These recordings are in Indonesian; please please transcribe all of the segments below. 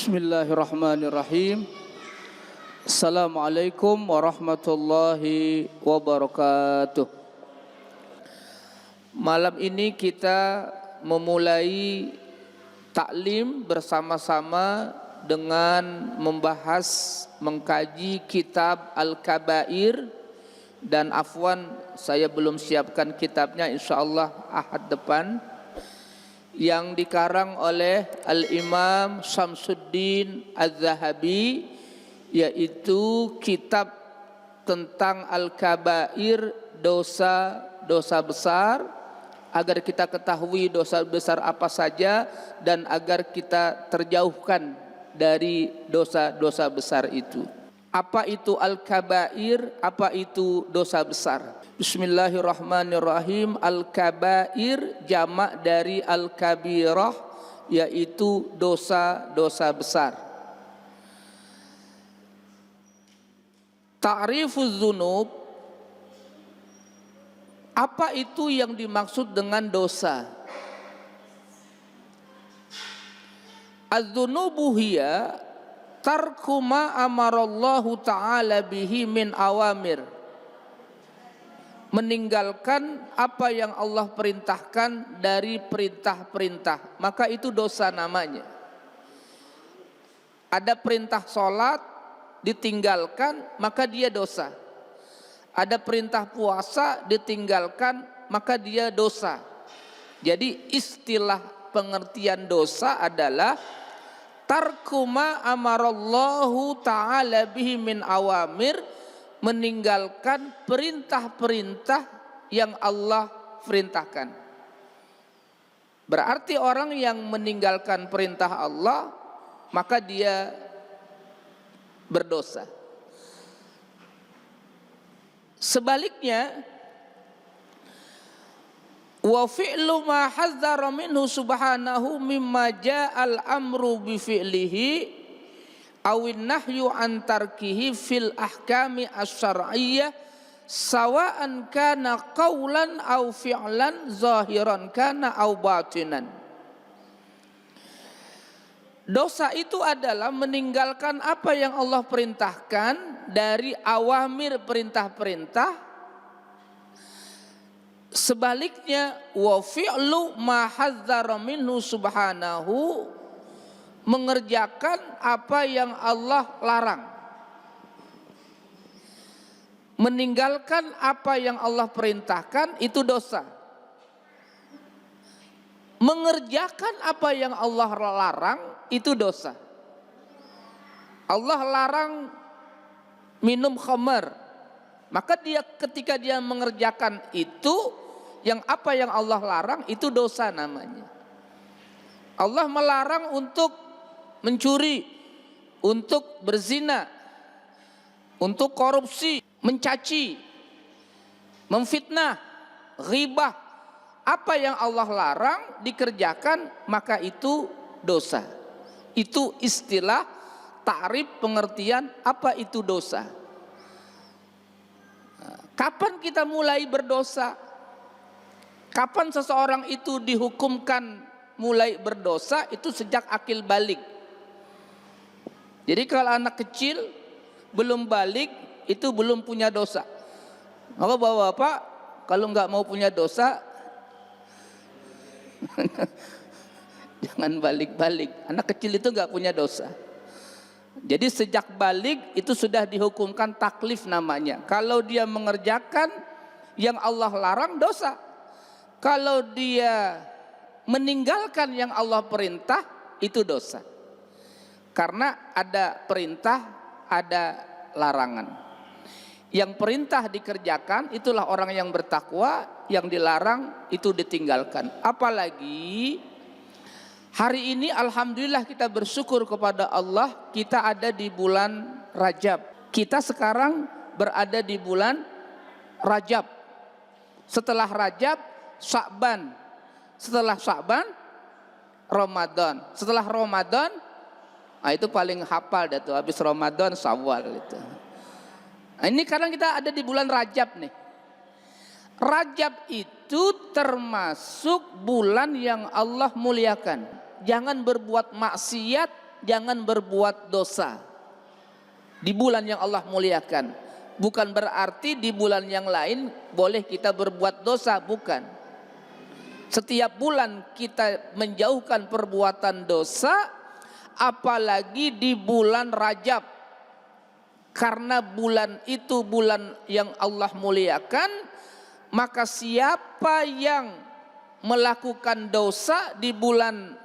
Bismillahirrahmanirrahim. Assalamualaikum warahmatullahi wabarakatuh. Malam ini kita memulai taklim bersama-sama dengan membahas, mengkaji kitab Al-Kabair. Dan afwan, saya belum siapkan kitabnya, insyaallah Ahad depan, yang dikarang oleh Al-Imam Syamsuddin Az-Zahabi, yaitu kitab tentang Al-Kabair, dosa-dosa besar, agar kita ketahui dosa besar apa saja dan agar kita terjauhkan dari dosa-dosa besar itu. Apa itu Al-Kabair? Apa itu dosa besar? Bismillahirrahmanirrahim. Al-Kabair jamak dari Al-Kabirah, yaitu dosa-dosa besar. Ta'rifuz dzunub, apa itu yang dimaksud dengan dosa? Az-dzunubu hiya tarku ma amarallahu ta'ala bihi min awamir, meninggalkan apa yang Allah perintahkan dari perintah-perintah, maka itu dosa namanya. Ada perintah sholat ditinggalkan, maka dia dosa. Ada perintah puasa ditinggalkan, maka dia dosa. Jadi istilah pengertian dosa adalah tarku ma amarallahu ta'ala bihi min awamir, meninggalkan perintah-perintah yang Allah perintahkan. Berarti orang yang meninggalkan perintah Allah, maka dia berdosa. Sebaliknya, wa fi'lu ma hadzara minhu subhanahu mimma ja'al amru bi fi'lihi awin nahyu an tarkihi fil ahkami asy-syar'iyyah sawa'an kana qaulan aw fi'lan zahiran kana aw batinan. Dosa itu adalah meninggalkan apa yang Allah perintahkan dari awamir perintah-perintah. Sebaliknya, wa fi'lu ma hadzara minhu subhanahu, mengerjakan apa yang Allah larang, meninggalkan apa yang Allah perintahkan, itu dosa. Mengerjakan apa yang Allah larang, itu dosa. Allah larang minum khamar, maka dia ketika dia mengerjakan itu, yang apa yang Allah larang, itu dosa namanya. Allah melarang untuk mencuri, untuk berzina, untuk korupsi, mencaci, memfitnah, ghibah. Apa yang Allah larang dikerjakan, maka itu dosa. Itu istilah ta'rif, pengertian apa itu dosa. Kapan kita mulai berdosa? Kapan seseorang itu dihukumkan mulai berdosa? Itu sejak akil balik. Jadi kalau anak kecil belum balik, itu belum punya dosa. Maka bapak-bapak kalau nggak mau punya dosa, jangan balik-balik. Anak kecil itu nggak punya dosa. Jadi sejak balik itu sudah dihukumkan taklif namanya. Kalau dia mengerjakan yang Allah larang, dosa. Kalau dia meninggalkan yang Allah perintah, itu dosa. Karena ada perintah, ada larangan. Yang perintah dikerjakan, itulah orang yang bertakwa. Yang dilarang, itu ditinggalkan. Apalagi hari ini alhamdulillah kita bersyukur kepada Allah, kita ada di bulan Rajab. Kita sekarang berada di bulan Rajab. Setelah Rajab, Sya'ban. Setelah Sya'ban, Ramadan. Setelah Ramadan, nah itu paling hafal dah tuh, habis Ramadan Syawal itu. Nah, ini sekarang kita ada di bulan Rajab nih. Rajab itu termasuk bulan yang Allah muliakan. Jangan berbuat maksiat jangan berbuat dosa di bulan yang Allah muliakan. Bukan berarti di bulan yang lain boleh kita berbuat dosa, bukan. Setiap bulan kita menjauhkan perbuatan dosa, apalagi di bulan Rajab. Karena bulan itu bulan yang Allah muliakan, maka siapa yang melakukan dosa di bulan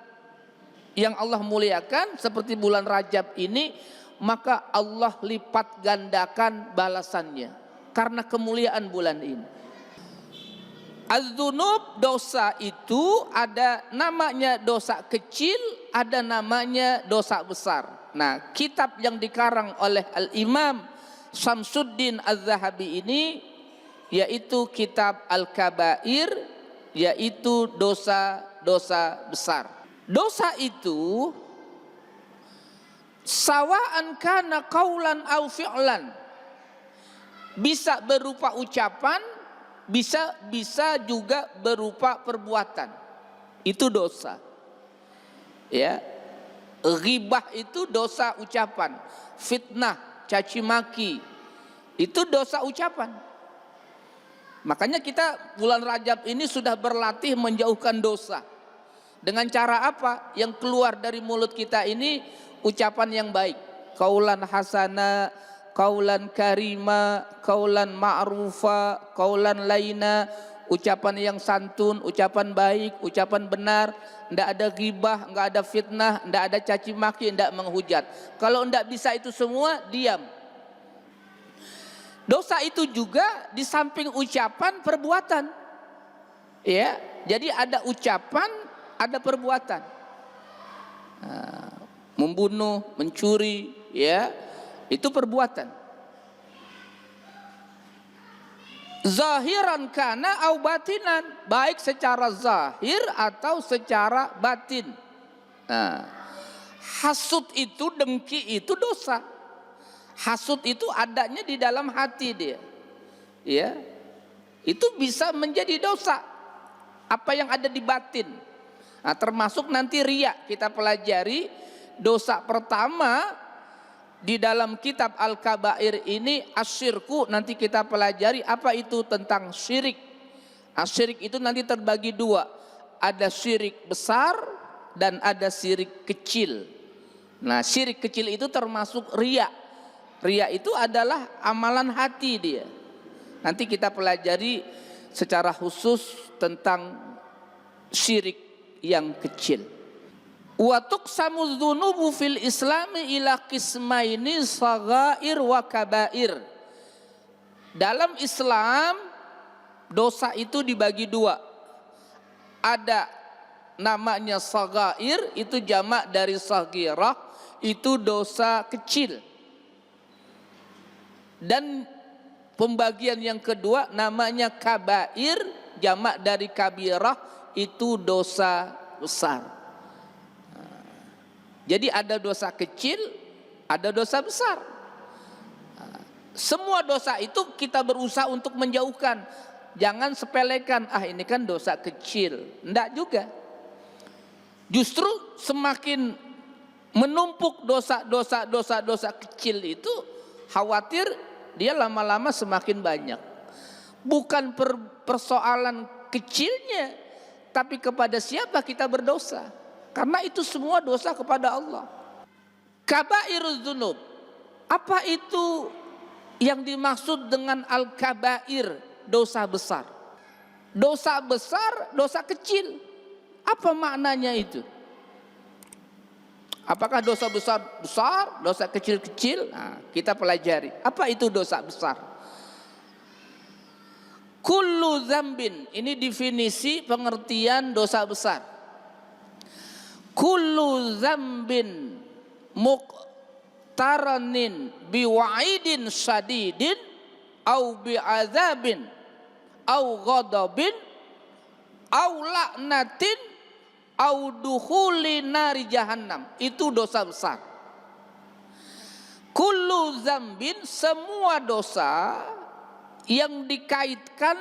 yang Allah muliakan seperti bulan Rajab ini, maka Allah lipat gandakan balasannya karena kemuliaan bulan ini. Az-dzunub, dosa itu ada namanya dosa kecil, ada namanya dosa besar. Nah, kitab yang dikarang oleh Al-Imam Syamsuddin Az-Zahabi ini yaitu kitab Al-Kabair, yaitu dosa-dosa besar. Dosa itu sawa'an kana qaulan au fi'lan, bisa berupa ucapan, bisa juga berupa perbuatan. Itu dosa. Ya. Ghibah itu dosa ucapan, fitnah, caci maki itu dosa ucapan. Makanya kita bulan Rajab ini sudah berlatih menjauhkan dosa. Dengan cara apa? Yang keluar dari mulut kita ini ucapan yang baik, qaulan hasana, qaulan karima, qaulan ma'rufa, qaulan laina, ucapan yang santun, ucapan baik, ucapan benar, tidak ada ghibah, tidak ada fitnah, tidak ada caci maki, tidak menghujat. Kalau tidak bisa itu semua, diam. Dosa itu juga di samping ucapan, perbuatan. Ya, jadi ada ucapan, ada perbuatan. Nah, membunuh, mencuri, ya, itu perbuatan. Zahiran kana au batinan, baik secara zahir atau secara batin. Nah, hasud itu, dengki itu dosa. Hasud itu adanya di dalam hati dia. Ya. Itu bisa menjadi dosa. Apa yang ada di batin. Nah, termasuk nanti riya, kita pelajari dosa pertama di dalam kitab Al-Kabair ini asyirku, nanti kita pelajari apa itu tentang syirik. Syirik itu nanti terbagi dua, ada syirik besar dan ada syirik kecil. Nah, syirik kecil itu termasuk riya. Riya itu adalah amalan hati dia. Nanti kita pelajari secara khusus tentang syirik yang kecil. Wa tuqsamu dzunubu fil islami ila qismaini shaghair wa kabair. Dalam Islam dosa itu dibagi dua. Ada namanya shaghair, itu jamak dari saghirah, itu dosa kecil. Dan pembagian yang kedua namanya kabair, jamak dari kabirah, itu dosa besar. Jadi ada dosa kecil, ada dosa besar. Semua dosa itu kita berusaha untuk menjauhkan. Jangan sepelekan, ini kan dosa kecil. Enggak juga. Justru semakin menumpuk dosa kecil itu, khawatir dia lama-lama semakin banyak. Bukan persoalan kecilnya, tapi kepada siapa kita berdosa. Karena itu semua dosa kepada Allah. Kabairuz dzunub. Apa itu yang dimaksud dengan al-kabair, dosa besar? Dosa besar, dosa kecil. Apa maknanya itu? Apakah dosa besar besar, dosa kecil kecil? Nah, kita pelajari. Apa itu dosa besar? Kullu dzambin, ini definisi pengertian dosa besar. Kullu dzambin muqtaranin biwa'idin syadidin au bi'adzabin au ghadabin au la'natin au dukhuli nari jahannam, itu dosa besar. Kullu dzambin, semua dosa yang dikaitkan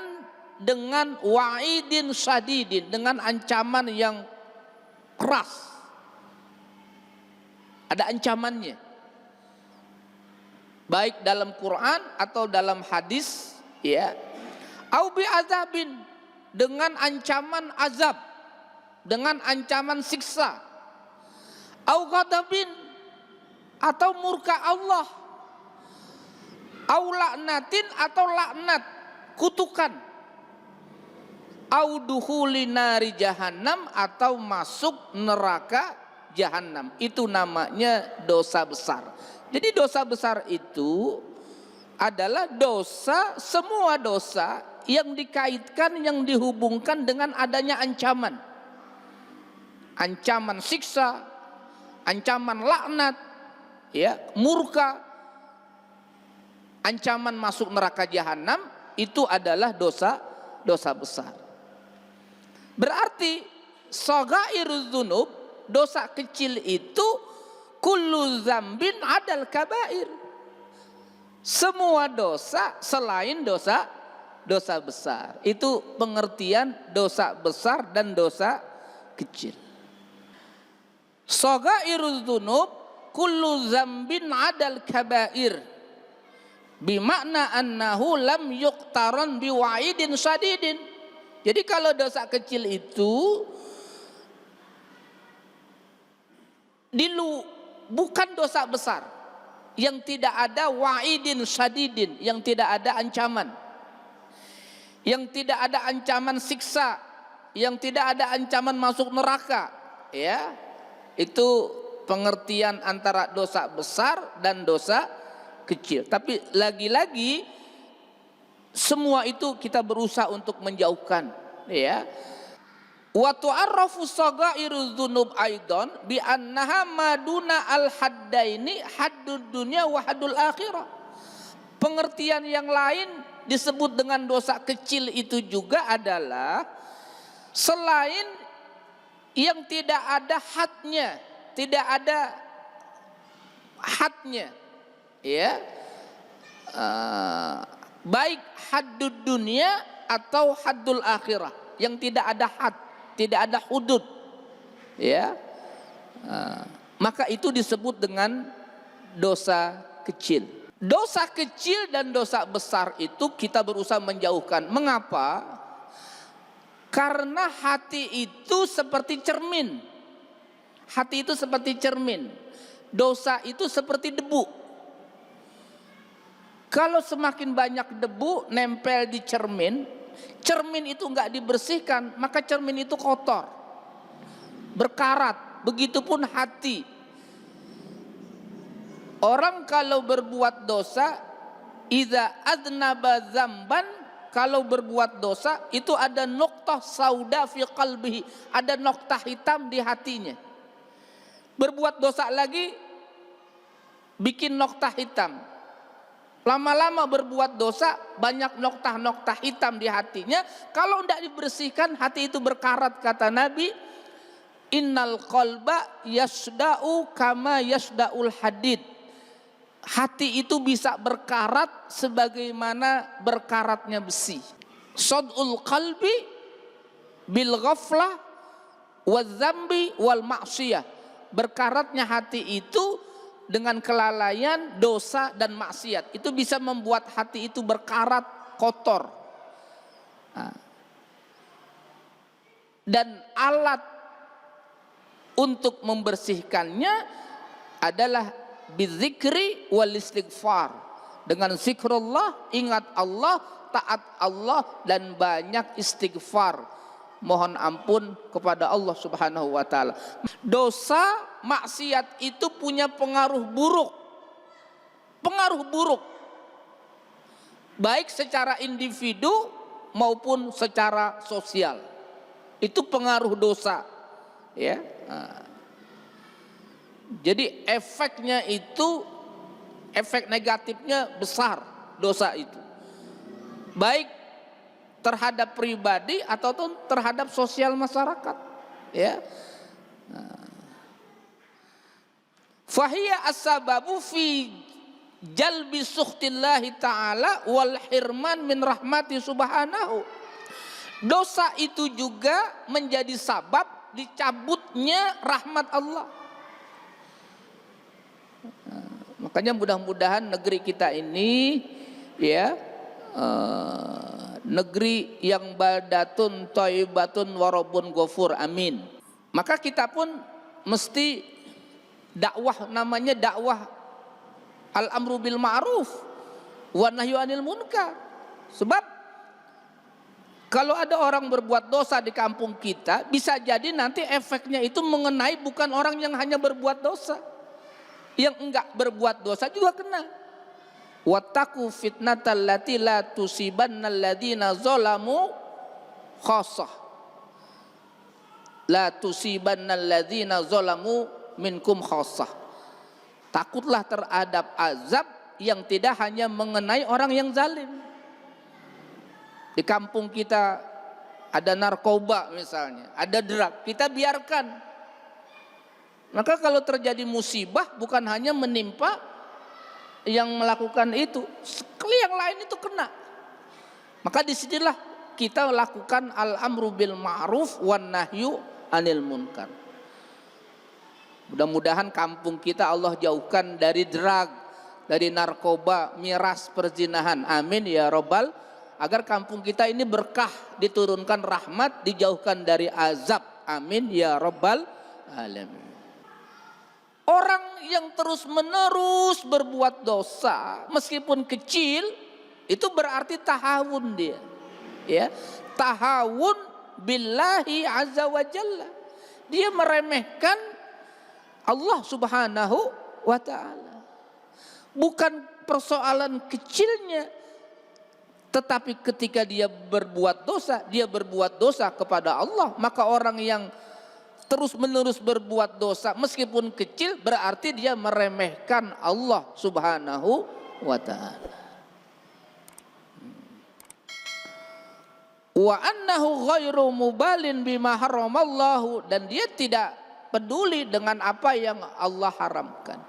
dengan wa'idin syadidin, dengan ancaman yang keras. ada ancamannya. Baik dalam Quran atau dalam hadis, ya. Au bi azabin, dengan ancaman azab, dengan ancaman siksa. Au ghadabin, atau murka Allah. Au laknatin, atau laknat, kutukan. Au dukhuli nari jahannam, atau masuk neraka jahannam. Itu namanya dosa besar. Jadi dosa besar itu adalah dosa, semua dosa yang dikaitkan, yang dihubungkan dengan adanya ancaman. Ancaman siksa, ancaman laknat, ya, murka, ancaman masuk neraka jahanam, itu adalah dosa besar. Berarti shaghairuz dzunub, dosa kecil itu kullu dzambin adal kabair. Semua dosa selain dosa besar. Itu pengertian dosa besar dan dosa kecil. Shaghairuz dzunub kullu dzambin adal kabair. Bimakna annahu lam yuqtaran biwa'idin sadidin. Jadi kalau dosa kecil itu bukan dosa besar yang tidak ada wa'idin sadidin, yang tidak ada ancaman, yang tidak ada ancaman siksa, yang tidak ada ancaman masuk neraka, ya. Itu pengertian antara dosa besar dan dosa kecil. Tapi lagi-lagi semua itu kita berusaha untuk menjauhkan, ya. Wa tu'arrafu shaghairuz dzunub aidan bi annaha maduna al haddaini haddud dunya wa haddul akhirah. Pengertian yang lain disebut dengan dosa kecil itu juga adalah selain yang tidak ada hadnya, tidak ada hadnya, ya. Baik haddud dunia atau haddul akhirah, yang tidak ada had, tidak ada hudud, ya. Maka itu disebut dengan dosa kecil. Dosa kecil dan dosa besar itu kita berusaha menjauhkan. Mengapa? Karena hati itu seperti cermin. Hati itu seperti cermin. Dosa itu seperti debu. Kalau semakin banyak debu nempel di cermin, cermin itu enggak dibersihkan, maka cermin itu kotor, berkarat. Begitupun hati. Orang kalau berbuat dosa, idza adnaba dzamban, kalau berbuat dosa itu ada noktah sauda fi qalbihi, ada noktah hitam di hatinya. Berbuat dosa lagi bikin noktah hitam. Lama-lama berbuat dosa, banyak noktah-noktah hitam di hatinya. Kalau tidak dibersihkan, hati itu berkarat. Kata Nabi, innal qalba yasda'u kama yasda'ul hadid. Hati itu bisa berkarat sebagaimana berkaratnya besi. Sad'ul qalbi bil ghaflah wal dzambi wal ma'siyah. Berkaratnya hati itu dengan kelalaian, dosa dan maksiat, itu bisa membuat hati itu berkarat, kotor. Dan alat untuk membersihkannya adalah bizikri wal istighfar. Dengan zikrullah, ingat Allah, taat Allah, dan banyak istighfar, mohon ampun kepada Allah Subhanahu wa taala. Dosa maksiat itu punya pengaruh buruk. Pengaruh buruk. Baik secara individu maupun secara sosial. Itu pengaruh dosa, ya. Jadi efeknya itu, efek negatifnya besar dosa itu. Baik terhadap pribadi atau terhadap sosial masyarakat, ya. Fahiya as-sababu fi jalbi sukhtillahi ta'ala wal hirman min rahmati subhanahu. Dosa itu juga menjadi sabab dicabutnya rahmat Allah. Makanya mudah-mudahan negeri kita ini ya negeri yang baldatun thayyibatun warabun ghafur, amin. Maka kita pun mesti dakwah, namanya dakwah al-amru bil ma'ruf wa nahyu anil munkar. Sebab kalau ada orang berbuat dosa di kampung kita, bisa jadi nanti efeknya itu mengenai bukan orang yang hanya berbuat dosa, yang enggak berbuat dosa juga kena. Wattaqu fitnatal lati la tusibannal ladzina zalamu khassah. La tusibannal ladzina zalamu minkum khassah. Takutlah terhadap azab yang tidak hanya mengenai orang yang zalim. Di kampung kita ada narkoba misalnya, ada drug, kita biarkan. Maka kalau terjadi musibah bukan hanya menimpa yang melakukan itu, yang lain itu kena. Maka disinilah kita lakukan al-amru bil ma'ruf wan nahyu anil munkar. Mudah-mudahan kampung kita Allah jauhkan dari drug, dari narkoba, miras, perzinahan. Amin ya rabbal. Agar kampung kita ini berkah, diturunkan rahmat, dijauhkan dari azab. Amin ya rabbal alamin. Orang yang terus menerus berbuat dosa meskipun kecil, itu berarti tahawun dia. Ya, tahawun billahi azza wa jalla. Dia meremehkan Allah subhanahu wa ta'ala. Bukan persoalan kecilnya, tetapi ketika dia berbuat dosa kepada Allah. Maka orang yang terus menerus berbuat dosa meskipun kecil, berarti dia meremehkan Allah subhanahu wa ta'ala. Wa annahu ghairu mubalin bima haramallahu, dan dia tidak peduli dengan apa yang Allah haramkan.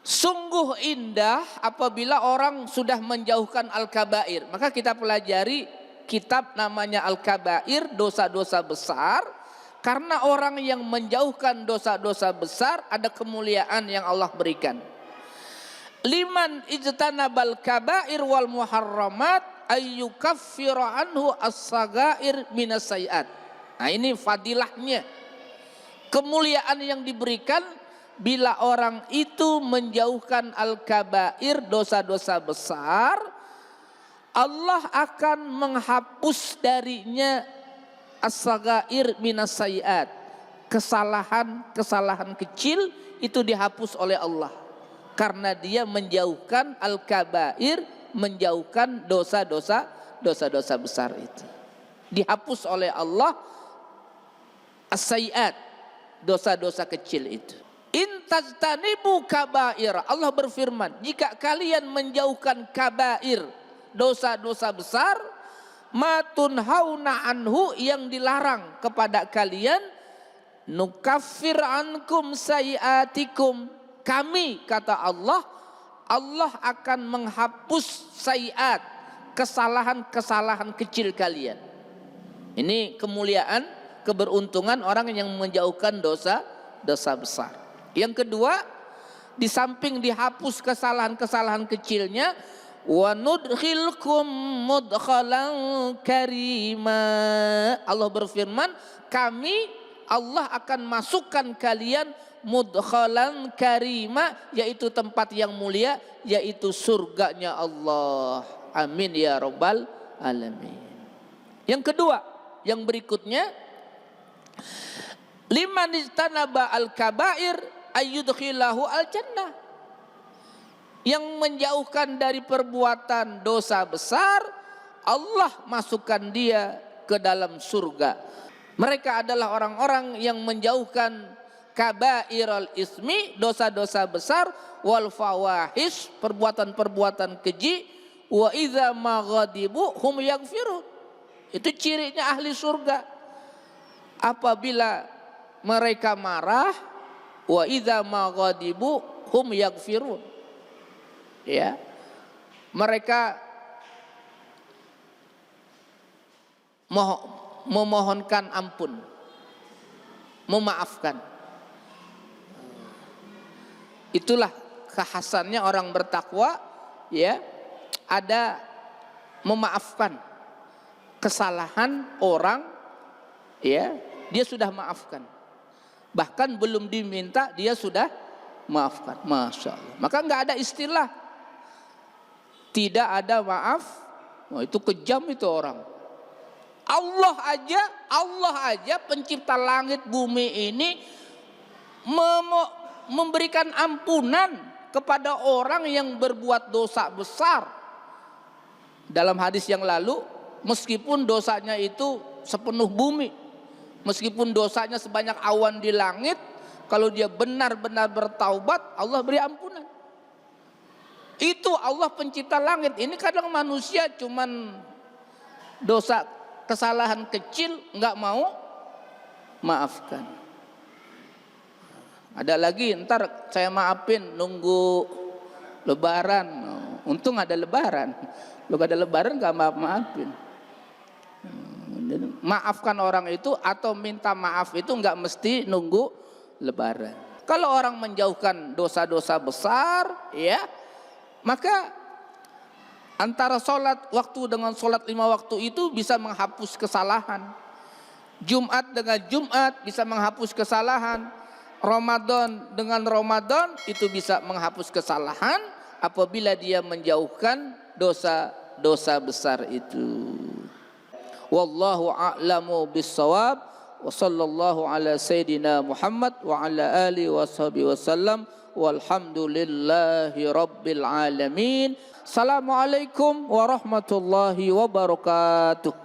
Sungguh indah apabila orang sudah menjauhkan al-kabair. Maka kita pelajari kitab namanya al-kabair, dosa-dosa besar. Karena orang yang menjauhkan dosa-dosa besar ada kemuliaan yang Allah berikan. Liman ijtanabal kabair wal muharramat ayyukaffira anhu as-sagair minas sayiat. Nah ini fadilahnya, kemuliaan yang diberikan bila orang itu menjauhkan al-kabair, dosa-dosa besar, Allah akan menghapus darinya as-sagair minas sayiat. Kesalahan kecil itu dihapus oleh Allah. Karena dia menjauhkan al-kabair, menjauhkan dosa-dosa besar itu. Dihapus oleh Allah as-sayiat, dosa-dosa kecil itu. Intajtanibu kabair, Allah berfirman, jika kalian menjauhkan kabair, dosa-dosa besar, matun hauna anhu, yang dilarang kepada kalian, nukaffir ankum sayiatikum, kami, kata Allah, Allah akan menghapus sayiat, kesalahan-kesalahan kecil kalian. Ini kemuliaan, keberuntungan orang yang menjauhkan dosa besar. Yang kedua, di samping dihapus kesalahan-kesalahan kecilnya, wa nudkhilkum mudkhalan karima, Allah berfirman, kami, Allah akan masukkan kalian mudkhalan karima, yaitu tempat yang mulia, yaitu surganya Allah. Amin ya rabbal alamin. Yang kedua, yang berikutnya, liman istanaba al-kabair ayyudkhilahu al-jannah, yang menjauhkan dari perbuatan dosa besar, Allah masukkan dia ke dalam surga. Mereka adalah orang-orang yang menjauhkan kabairal ismi, dosa-dosa besar, wal fawahish, perbuatan-perbuatan keji, wa idza maghadibu hum yaghfirun. Itu cirinya ahli surga. Apabila mereka marah, wa idza maghadibu hum yaghfirun. Ya. Mereka memohonkan ampun, memaafkan. Itulah kekhasannya orang bertakwa, ya, ada memaafkan kesalahan orang, ya, dia sudah maafkan. Bahkan belum diminta dia sudah maafkan. Masya Allah. Maka nggak ada istilah tidak ada maaf. Wah, itu kejam itu orang. Allah aja pencipta langit bumi ini memberikan ampunan kepada orang yang berbuat dosa besar. Dalam hadis yang lalu, meskipun dosanya itu sepenuh bumi, meskipun dosanya sebanyak awan di langit, kalau dia benar-benar bertaubat, Allah beri ampunan. Itu Allah pencipta langit. Ini kadang manusia cuman dosa kesalahan kecil nggak mau maafkan. Ada lagi, ntar saya maafin nunggu lebaran. Untung ada lebaran. Kalau gak ada lebaran nggak maafin. Maafkan orang itu atau minta maaf itu nggak mesti nunggu lebaran. Kalau orang menjauhkan dosa-dosa besar, ya, maka antara sholat waktu dengan sholat 5 waktu itu bisa menghapus kesalahan. Jumat dengan Jumat bisa menghapus kesalahan. Ramadan dengan Ramadan itu bisa menghapus kesalahan apabila dia menjauhkan dosa-dosa besar itu. Wallahu a'lamu bis-shawab. Wa sallallahu ala sayyidina Muhammad wa ala alihi washabihi wasallam. Walhamdulillahi rabbil alamin. Assalamualaikum warahmatullahi wabarakatuh.